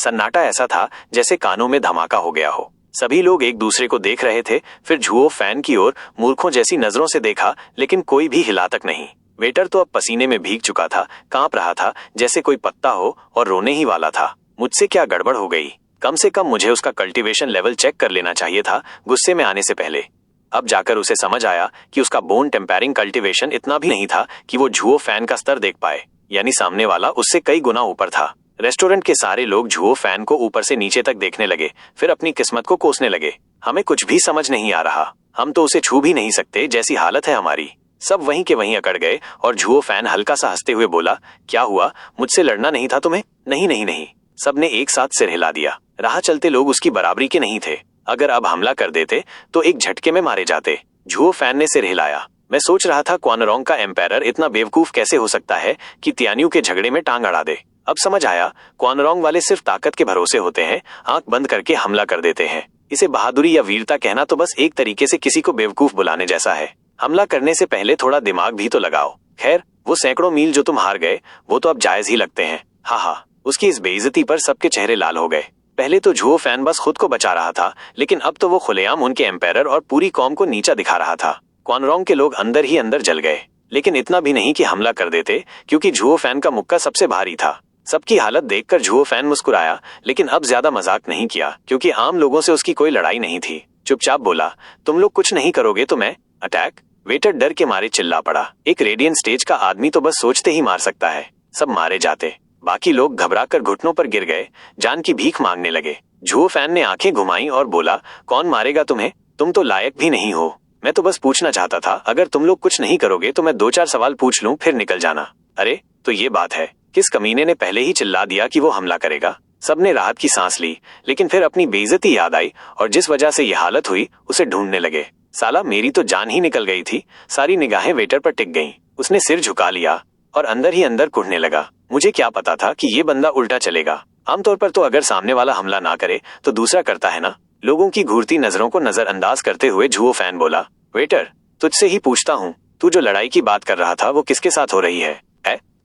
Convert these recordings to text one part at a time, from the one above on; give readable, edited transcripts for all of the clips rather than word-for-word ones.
सन्नाटा ऐसा था जैसे कानों में धमाका हो गया हो। सभी लोग एक दूसरे को देख रहे थे, फिर झुओ फैन की ओर मूर्खों जैसी नजरों से देखा, लेकिन कोई भी हिला तक नहीं। वेटर तो अब पसीने में भीग चुका था, कांप रहा था जैसे कोई पत्ता हो और रोने ही वाला था। मुझसे क्या गड़बड़ हो गई? कम से कम मुझे उसका कल्टीवेशन लेवल चेक कर लेना चाहिए था गुस्से में आने से पहले। अब जाकर उसे समझ आया कि उसका बोन टेम्परिंग कल्टीवेशन इतना भी नहीं था कि वो झुओ फैन का स्तर देख पाए, यानी सामने वाला उससे कई गुना ऊपर था। रेस्टोरेंट के सारे लोग झुओ फैन को ऊपर से नीचे तक देखने लगे, फिर अपनी किस्मत को कोसने लगे। हमें कुछ भी समझ नहीं आ रहा, हम तो उसे छू भी नहीं सकते जैसी हालत है हमारी। सब वहीं के वहीं अकड़ गए और झुओ फैन हल्का सा हंसते हुए बोला, क्या हुआ, मुझसे लड़ना नहीं था तुम्हें? नहीं नहीं नहीं, सबने एक साथ सिर हिला दिया। राह चलते लोग उसकी बराबरी के नहीं थे। अगर अब हमला कर देते तो एक झटके में मारे जाते। झुओ फैन ने सिर हिलाया। मैं सोच रहा था क्वानरोंग का एम्पायर इतना बेवकूफ कैसे हो सकता है कि तियान्यू के झगड़े में टांग अड़ा दे। अब समझ आया, क्वानरोंग वाले सिर्फ ताकत के भरोसे होते हैं, आंख बंद करके हमला कर देते हैं। इसे बहादुरी या वीरता कहना तो बस एक तरीके से किसी को बेवकूफ बुलाने जैसा है। हमला करने से पहले थोड़ा दिमाग भी तो लगाओ। खैर, वो सैकड़ों मील जो तुम हार गए वो तो अब जायज ही लगते हैं। हा, उसकी इस बेइज्जती पर सबके चेहरे लाल हो गए। पहले तो झुओ फैन बस खुद को बचा रहा था, लेकिन अब तो वो खुलेआम उनके एम्पायर और पूरी कौम को नीचा दिखा रहा था। क्वानरोंग के लोग अंदर ही अंदर जल गए, लेकिन इतना भी नहीं कि हमला कर देते, क्योंकि झुओ फैन का मुक्का सबसे भारी था। सबकी हालत देखकर झुओ फैन मुस्कुराया, लेकिन अब ज्यादा मजाक नहीं किया, क्योंकि आम लोगों से उसकी कोई लड़ाई नहीं थी। चुपचाप बोला, तुम लोग कुछ नहीं करोगे तो मैं अटैक? वेटर डर के मारे चिल्ला पड़ा। एक रेडियंट स्टेज का आदमी तो बस सोचते ही मार सकता है। सब मारे जाते। बाकी लोग घबराकर घुटनों पर गिर गए, जान की भीख मांगने लगे। झुओ फैन ने आंखें घुमाई और बोला, कौन मारेगा तुम्हें? तुम तो लायक भी नहीं हो। मैं तो बस पूछना चाहता था, अगर तुम लोग कुछ नहीं करोगे तो मैं 2-4 सवाल पूछ लूं, फिर निकल जाना। अरे तो ये बात है, किस कमीने ने पहले ही चिल्ला दिया कि वो हमला करेगा? सबने राहत की सांस ली, लेकिन फिर अपनी बेइज्जती याद आई और जिस वजह से ये हालत हुई उसे ढूंढने लगे। साला, मेरी तो जान ही निकल गई थी। सारी निगाहें वेटर पर टिक गईं। उसने सिर झुका लिया और अंदर ही अंदर कुढ़ने लगा। मुझे क्या पता था कि ये बंदा उल्टा चलेगा। आमतौर पर तो अगर सामने वाला हमला ना करे तो दूसरा करता है ना। लोगों की घूरती नजरों को नजरअंदाज करते हुए झुओ फैन बोला, वेटर, तुझसे ही पूछता हूँ, तू जो लड़ाई की बात कर रहा था वो किसके साथ हो रही है?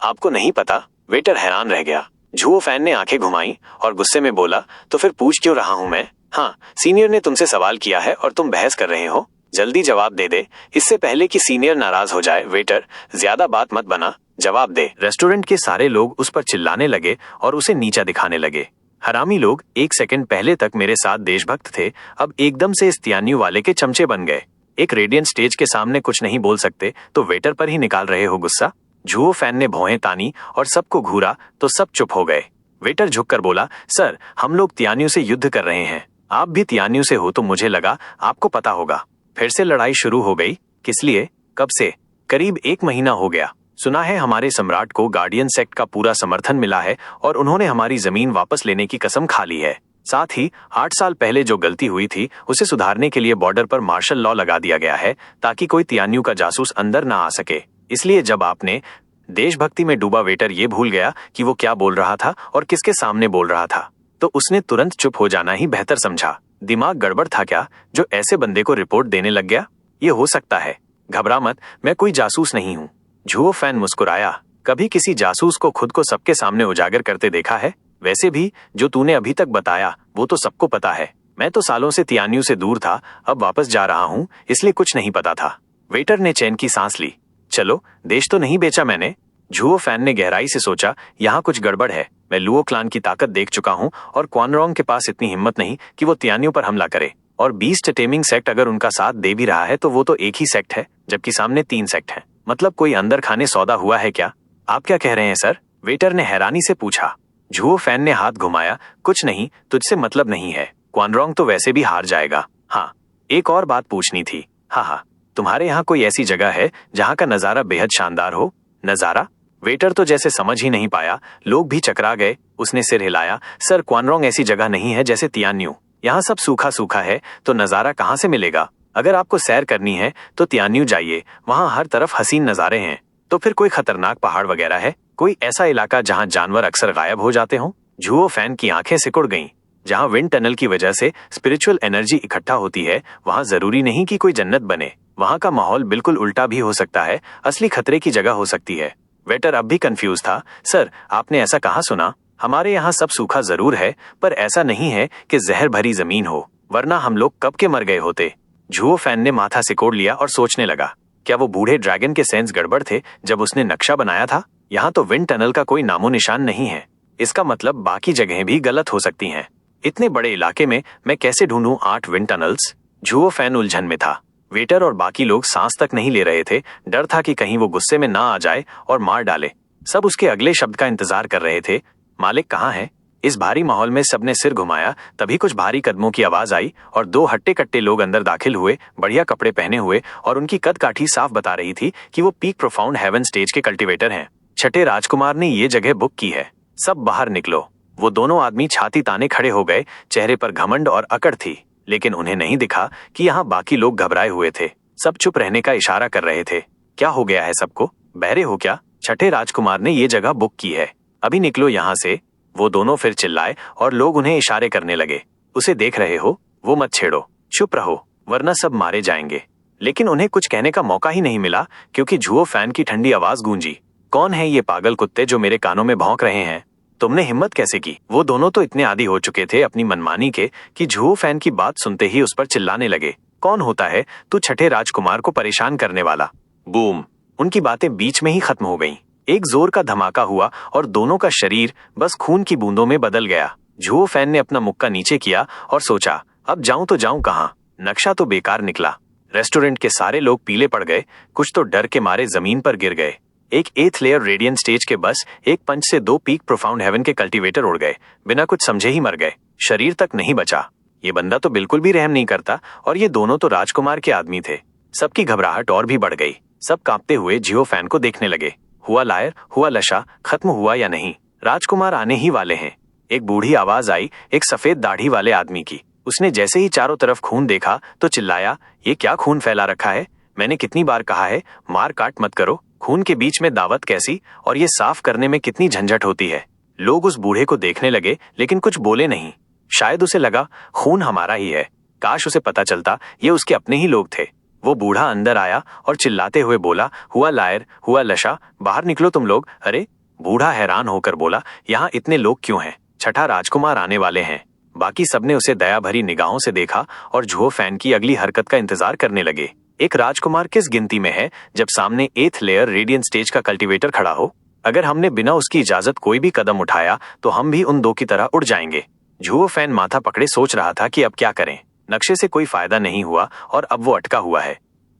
आपको नहीं पता? वेटर हैरान रह गया। झुओ फैन ने आंखें घुमाई और गुस्से में बोला, तो फिर पूछ क्यों रहा हूँ मैं? हाँ, सीनियर ने तुमसे सवाल किया है और तुम बहस कर रहे हो। जल्दी जवाब दे दे, इससे पहले कि सीनियर नाराज हो जाए। वेटर, ज्यादा बात मत बना, जवाब दे। रेस्टोरेंट के सारे लोग उस पर चिल्लाने लगे और उसे नीचा दिखाने लगे। हरामी लोग, 1 सेकंड पहले तक मेरे साथ देशभक्त थे, अब एकदम से इस तियान्यू वाले के चमचे बन गए। एक रेडियंट स्टेज के सामने कुछ नहीं बोल सकते तो वेटर पर ही निकाल रहे हो गुस्सा? झुओ फैन ने भौहें तानी और सबको घूरा तो सब चुप हो गए। वेटर झुककर बोला, सर, हम लोग तियान्यू से युद्ध कर रहे हैं। आप भी तियान्यू से हो तो मुझे लगा आपको पता होगा। फिर से लड़ाई शुरू हो गई? किस लिए? कब से? करीब 1 महीना हो गया। सुना है हमारे सम्राट को गार्डियन सेक्ट का पूरा समर्थन मिला है और उन्होंने हमारी जमीन वापस लेने की कसम खा ली है। साथ ही 8 साल पहले जो गलती हुई थी उसे सुधारने के लिए बॉर्डर पर मार्शल लॉ लगा दिया गया है, ताकि कोई तियान्यू का जासूस अंदर ना आ सके। इसलिए जब आपने देशभक्ति में डूबा वेटर ये भूल गया कि वो क्या बोल रहा था और किसके सामने बोल रहा था, तो उसने तुरंत चुप हो जाना ही बेहतर समझा। दिमाग गड़बड़ था क्या जो ऐसे बंदे को रिपोर्ट देने लग गया? ये हो सकता है। घबरा मत, मैं कोई जासूस नहीं हूँ। झुओ फैन मुस्कुराया। कभी किसी जासूस को खुद को सबके सामने उजागर करते देखा है? वैसे भी जो तूने अभी तक बताया वो तो सबको पता है। मैं तो सालों से तियान्यू से दूर था, अब वापस जा रहा हूँ, इसलिए कुछ नहीं पता था। वेटर ने चैन की सांस ली। चलो, देश तो नहीं बेचा मैंने। झुओ फैन ने गहराई से सोचा, यहाँ कुछ गड़बड़ है। मैं लुओ क्लान की ताकत देख चुका हूँ और क्वानरोंग के पास इतनी हिम्मत नहीं कि वो तियान्यू पर हमला करे। और बीस्ट टेमिंग सेक्ट अगर उनका साथ दे भी रहा है तो वो तो एक ही सेक्ट है, जबकि सामने 3 सेक्ट हैं। मतलब कोई अंदर खाने सौदा हुआ है क्या? आप क्या कह रहे हैं सर? वेटर ने हैरानी से पूछा। झुओ फैन ने हाथ घुमाया। कुछ नहीं, तुझसे मतलब नहीं है। क्वानरोंग तो वैसे भी हार जाएगा। हाँ, एक और बात पूछनी थी। हाँ, तुम्हारे यहाँ कोई ऐसी जगह है जहाँ का नजारा बेहद शानदार हो? नजारा? वेटर तो जैसे समझ ही नहीं पाया। लोग भी चकरा गए। उसने सिर हिलाया। सर, क्वानरोंग ऐसी जगह नहीं है जैसे तियान्यू। यहाँ सब सूखा सूखा है, तो नजारा कहाँ से मिलेगा? अगर आपको सैर करनी है तो तियान्यू जाइए, वहाँ हर तरफ हसीन नजारे हैं। तो फिर कोई खतरनाक पहाड़ वगैरह है? कोई ऐसा इलाका जहाँ जानवर अक्सर गायब हो जाते हों? झुओ फैन की आंखें सिकुड़ गईं। जहाँ विंड टनल की वजह से स्पिरिचुअल एनर्जी इकट्ठा होती है, वहाँ जरूरी नहीं कि कोई जन्नत बने। वहाँ का माहौल बिल्कुल उल्टा भी हो सकता है, असली खतरे की जगह हो सकती है। वेटर अब भी कंफ्यूज था। सर, आपने ऐसा कहाँ सुना? हमारे यहाँ सब सूखा जरूर है, पर ऐसा नहीं है कि जहर भरी जमीन हो, वरना हम लोग कब के मर गए होते। झुओ फैन ने माथा सिकोड़ लिया और सोचने लगा, क्या वो बूढ़े ड्रैगन के सेंस गड़बड़ थे जब उसने नक्शा बनाया था? यहाँ तो विंड टनल का कोई नामो निशान नहीं है। इसका मतलब बाकी जगहें भी गलत हो सकती हैं। इतने बड़े इलाके में मैं कैसे ढूंढूं 8 विंड टनल्स? झुओ फैन उलझन में था। वेटर और बाकी लोग सांस तक नहीं ले रहे थे। डर था कि कहीं वो गुस्से में ना आ जाए और मार डाले। सब उसके अगले शब्द का इंतजार कर रहे थे। मालिक कहाँ है? इस भारी माहौल में सबने सिर घुमाया। तभी कुछ भारी कदमों की आवाज आई और 2 हट्टे कट्टे लोग अंदर दाखिल हुए, बढ़िया कपड़े पहने हुए, और उनकी कद काठी साफ बता रही थी कि वो पीक प्रोफाउंड हेवन स्टेज के कल्टीवेटर हैं। छठे राजकुमार ने ये जगह बुक की है, सब बाहर निकलो। वो दोनों आदमी छाती ताने खड़े हो गए। चेहरे पर घमंड और अकड़ थी, लेकिन उन्हें नहीं दिखा कि यहाँ बाकी लोग घबराए हुए थे। सब चुप रहने का इशारा कर रहे थे। क्या हो गया है सबको? बहरे हो क्या? छठे राजकुमार ने ये जगह बुक की है, अभी निकलो यहाँ से। वो दोनों फिर चिल्लाए और लोग उन्हें इशारे करने लगे। उसे देख रहे हो? वो मत छेड़ो, चुप रहो, वरना सब मारे जाएंगे। लेकिन उन्हें कुछ कहने का मौका ही नहीं मिला, क्योंकि झुओ फैन की ठंडी आवाज गूंजी। कौन है ये पागल कुत्ते जो मेरे कानों में भौंक रहे हैं? तुमने हिम्मत कैसे की? वो दोनों तो इतने आदी हो चुके थे अपनी मनमानी के कि झुओ फैन की बात सुनते ही उस पर चिल्लाने लगे। कौन होता है तू छठे राजकुमार को परेशान करने वाला? बूम! उनकी बातें बीच में ही खत्म हो गईं। एक जोर का धमाका हुआ और दोनों का शरीर बस खून की बूंदों में बदल गया। झुओ फैन ने अपना मुक्का नीचे किया और सोचा, अब जाऊं तो जाऊं कहां? नक्शा तो बेकार निकला। रेस्टोरेंट के सारे लोग पीले पड़ गए। कुछ तो डर के मारे जमीन पर गिर गए। एक 8th लेयर रेडियंट स्टेज के बस एक पंच से 2 पीक प्रोफाउंड हेवन के कल्टीवेटर उड़ गए। बिना कुछ समझे ही मर गए। शरीर तक नहीं बचा। ये बंदा तो बिल्कुल भी रहम नहीं करता, और ये दोनों तो राजकुमार के आदमी थे। सबकी घबराहट और भी बढ़ गई। सब कांपते हुए झुओ फैन को देखने लगे। हुआ लायर, हुआ लशा, खत्म हुआ या नहीं? राजकुमार आने ही वाले हैं। एक बूढ़ी आवाज आई, एक सफेद दाढ़ी वाले आदमी की। उसने जैसे ही चारों तरफ खून देखा तो चिल्लाया, ये क्या खून फैला रखा है? मैंने कितनी बार कहा है मार काट मत करो। खून के बीच में दावत कैसी? और ये साफ करने में कितनी झंझट होती है। लोग उस बूढ़े को देखने लगे, लेकिन कुछ बोले नहीं। शायद उसे लगा खून हमारा ही है। काश उसे पता चलता ये उसके अपने ही लोग थे। वो बूढ़ा अंदर आया और चिल्लाते हुए बोला, हुआ लायर, हुआ लशा, बाहर निकलो तुम लोग। अरे! बूढ़ा हैरान होकर बोला, यहाँ इतने लोग क्यों हैं? छठा राजकुमार आने वाले हैं। बाकी सबने उसे दया भरी निगाहों से देखा और झुओ फैन की अगली हरकत का इंतजार करने लगे। एक राजकुमार किस गिनती में है जब सामने 8th लेयर रेडियंट स्टेज का कल्टीवेटर खड़ा हो? अगर हमने बिना उसकी इजाजत कोई भी कदम उठाया तो हम भी उन 2 की तरह उड़ जाएंगे। झुओ फैन माथा पकड़े सोच रहा था कि अब क्या करें। नक्शे से कोई फायदा नहीं हुआ और अब वो अटका हुआ है।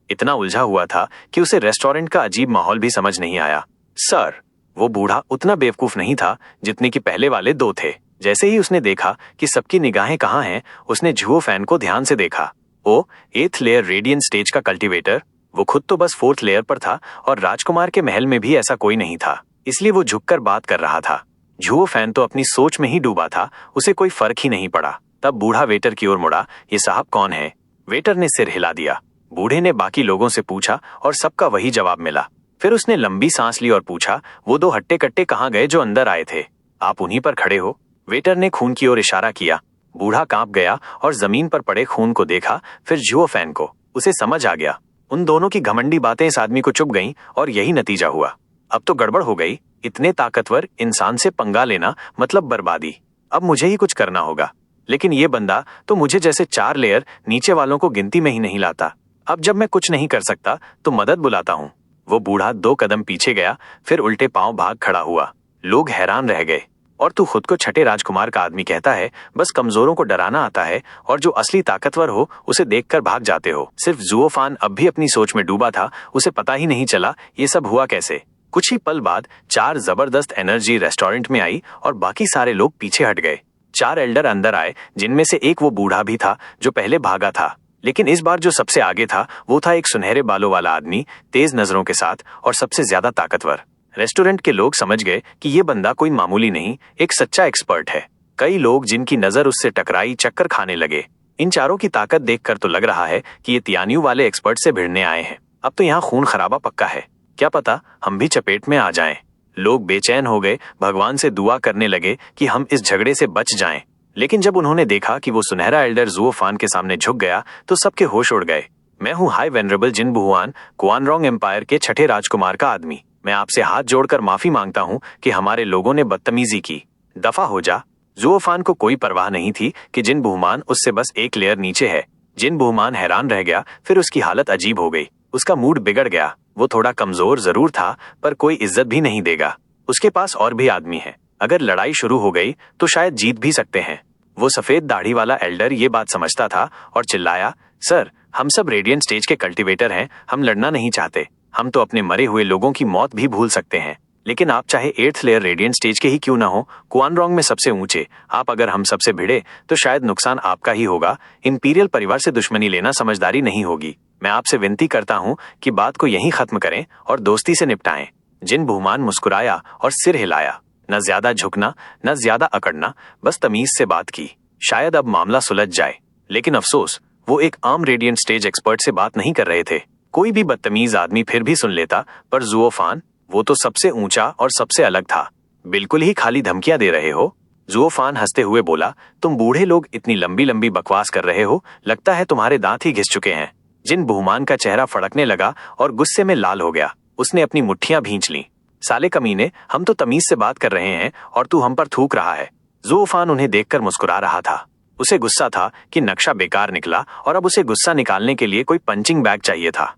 इतना उलझा हुआ था कि उसे रेस्टोरेंट का अजीब माहौल भी समझ नहीं आया। सर! वो बूढ़ा उतना बेवकूफ नहीं था जितने कि पहले वाले 2 थे। जैसे ही उसने देखा कि सबकी निगाहें कहाँ हैं, उसने झुओ फैन को ध्यान से देखा। ओ, 8th लेयर रेडियंट स्टेज का कल्टीवेटर। वो खुद तो बस 4th लेयर पर था और राजकुमार के महल में भी ऐसा कोई नहीं था, इसलिए वो झुककर बात कर रहा था। झुओ फैन तो अपनी सोच में ही डूबा था, उसे कोई फर्क ही नहीं पड़ा। तब बूढ़ा वेटर की ओर मुड़ा। ये साहब कौन है? वेटर ने सिर हिला दिया। बूढ़े ने बाकी लोगों से पूछा और सबका वही जवाब मिला। फिर उसने लंबी सांस ली और पूछा, वो 2 हट्टे कट्टे कहाँ गए जो अंदर आए थे? आप उन्हीं पर खड़े हो? वेटर ने खून की ओर इशारा किया। बूढ़ा कांप गया और जमीन पर पड़े खून को देखा, फिर झुओ फैन को। उसे समझ आ गया। उन दोनों की घमंडी बातें इस आदमी को चुभ गईं और यही नतीजा हुआ। अब तो गड़बड़ हो गई। इतने ताकतवर इंसान से पंगा लेना मतलब बर्बादी। अब मुझे ही कुछ करना होगा। लेकिन ये बंदा तो मुझे जैसे 4 लेयर नीचे वालों को गिनती में ही नहीं लाता। अब जब मैं कुछ नहीं कर सकता तो मदद बुलाता हूँ। वो बूढ़ा 2 कदम पीछे गया, फिर उल्टे पांव भाग खड़ा हुआ। लोग हैरान रह गए। और तू खुद को छठे राजकुमार का आदमी कहता है? बस कमजोरों को डराना आता है और जो असली ताकतवर हो उसे देखकर भाग जाते हो। सिर्फ झुओ फैन अब भी अपनी सोच में डूबा था। उसे पता ही नहीं चला ये सब हुआ कैसे। कुछ ही पल बाद 4 जबरदस्त एनर्जी रेस्टोरेंट में आई और बाकी सारे लोग पीछे हट गए। 4 एल्डर अंदर आए, जिनमें से एक वो बूढ़ा भी था जो पहले भागा था। लेकिन इस बार जो सबसे आगे था वो था एक सुनहरे बालों वाला आदमी, तेज नजरों के साथ और सबसे ज्यादा ताकतवर। रेस्टोरेंट के लोग समझ गए कि ये बंदा कोई मामूली नहीं, एक सच्चा एक्सपर्ट है। कई लोग जिनकी नजर उससे टकराई चक्कर खाने लगे। इन चारों की ताकत देखकर तो लग रहा है कि ये तियानियों वाले एक्सपर्ट से भिड़ने आए हैं। अब तो यहाँ खून खराबा पक्का है। क्या पता हम भी चपेट में आ जाएं। लोग बेचैन हो गए, भगवान से दुआ करने लगे कि हम इस झगड़े से बच जाएं। लेकिन जब उन्होंने देखा कि वो सुनहरा एल्डर झुओ फैन के सामने झुक गया तो सबके होश उड़ गए। मैं हूँ हाई वेनरेबल जिन बुहुआन, क्वानरोंग एम्पायर के छठे राजकुमार का आदमी। मैं आपसे हाथ जोड़कर माफी मांगता हूँ कि हमारे लोगों ने बदतमीजी की। दफा हो जा। जुओफान को कोई परवाह नहीं थी कि जिन बुहमान उससे बस एक लेयर नीचे है। जिन बुहमान हैरान रह गया, फिर उसकी हालत अजीब हो गई। उसका मूड बिगड़ गया। वो थोड़ा कमजोर जरूर था, पर कोई इज्जत भी नहीं देगा। उसके पास और भी आदमी है, अगर लड़ाई शुरू हो गई तो शायद जीत भी सकते हैं। वो सफेद दाढ़ी वाला एल्डर ये बात समझता था और चिल्लाया, सर, हम सब रेडियंट स्टेज के कल्टीवेटर हैं, हम लड़ना नहीं चाहते। हम तो अपने मरे हुए लोगों की मौत भी भूल सकते हैं, लेकिन आप चाहे 8th लेयर रेडियंट स्टेज के ही क्यों ना हो, कुआनरोंग में सबसे ऊंचे आप अगर हम सबसे भिड़े तो शायद नुकसान आपका ही होगा। इंपीरियल परिवार से दुश्मनी लेना समझदारी नहीं होगी। मैं आपसे विनती करता हूं कि बात को यहीं खत्म करें और दोस्ती से निपटाएं। जिन बुहमान मुस्कुराया और सिर हिलाया। न ज्यादा झुकना, न ज्यादा अकड़ना, बस तमीज से बात की। शायद अब मामला सुलझ जाए। लेकिन अफसोस, वो एक आम रेडियंट स्टेज एक्सपर्ट से बात नहीं कर रहे थे। कोई भी बदतमीज आदमी फिर भी सुन लेता, पर जुओफान, वो तो सबसे ऊंचा और सबसे अलग था। बिल्कुल ही खाली धमकियां दे रहे हो? जुओफान हंसते हुए बोला, तुम बूढ़े लोग इतनी लंबी लंबी बकवास कर रहे हो, लगता है तुम्हारे दांत ही घिस चुके हैं। जिन बुहमान का चेहरा फड़कने लगा और गुस्से में लाल हो गया। उसने अपनी मुट्ठियां भींच लीं। साले कमीने, हम तो तमीज से बात कर रहे हैं और तू हम पर थूक रहा है। जुओफान उन्हें देखकर मुस्कुरा रहा था। उसे गुस्सा था कि नक्शा बेकार निकला और अब उसे गुस्सा निकालने के लिए कोई पंचिंग बैग चाहिए था।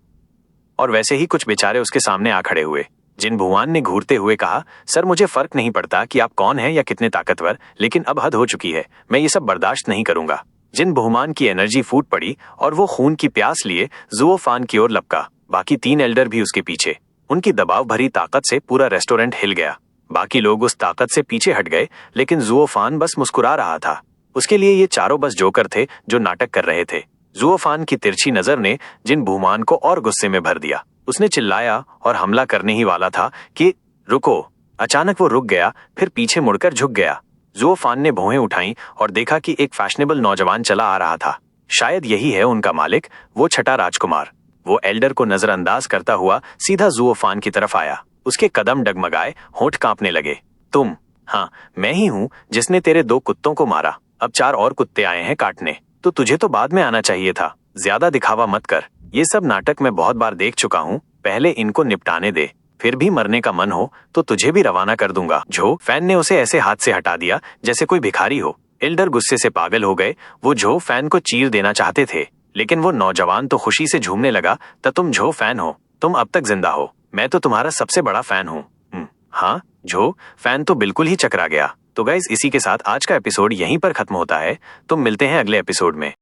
और वैसे ही कुछ बेचारे उसके सामने आ खड़े हुए। जिन भुवान ने घूरते हुए कहा, सर, मुझे फर्क नहीं पड़ता कि आप कौन हैं या कितने ताकतवर, लेकिन अब हद हो चुकी है। मैं ये सब बर्दाश्त नहीं करूंगा। जिन बुहमान की एनर्जी फूट पड़ी और वो खून की प्यास लिए जुओफान की ओर लपका। बाकी 3 एल्डर भी उसके पीछे। उनकी दबाव भरी ताकत से पूरा रेस्टोरेंट हिल गया। बाकी लोग उस ताकत से पीछे हट गए, लेकिन जुओफान बस मुस्कुरा रहा था। उसके लिए ये चारों बस जोकर थे जो नाटक कर रहे थे। जुओफान की तिरछी नजर ने जिन बुहमान को और गुस्से में भर दिया। उसने चिल्लाया और हमला करने ही वाला था कि रुको। अचानक वो रुक गया, फिर पीछे मुड़कर झुक गया। जुओफान ने भौहें उठाई और देखा कि एक फैशनेबल नौजवान चला आ रहा था। शायद यही है उनका मालिक, वो छठा राजकुमार। वो एल्डर को नजरअंदाज करता हुआ सीधा जुओफान की तरफ आया। उसके कदम डगमगाए, होंठ कांपने लगे। तुम? हाँ, मैं ही हूं जिसने तेरे 2 कुत्तों को मारा। अब 4 और कुत्ते आए हैं काटने, तो तुझे तो बाद में आना चाहिए था। ज्यादा दिखावा मत कर। ये सब नाटक मैं बहुत बार देख चुका हूँ, पहले इनको निपटाने दे। फिर भी मरने का मन हो तो तुझे भी रवाना कर दूंगा। झो फैन ने उसे ऐसे हाथ से हटा दिया जैसे कोई भिखारी हो। एल्डर गुस्से से पागल हो गए। वो झो फैन को चीर देना चाहते थे, लेकिन वो नौजवान तो खुशी से झूमने लगा। तो तुम झो फैन हो, तुम अब तक जिंदा हो। मैं तो तुम्हारा सबसे बड़ा फैन हूँ। हाँ, झो फैन तो बिल्कुल ही चकरा गया। तो गाइस, इसी के साथ आज का एपिसोड यहीं पर खत्म होता है। तुम मिलते हैं अगले एपिसोड में।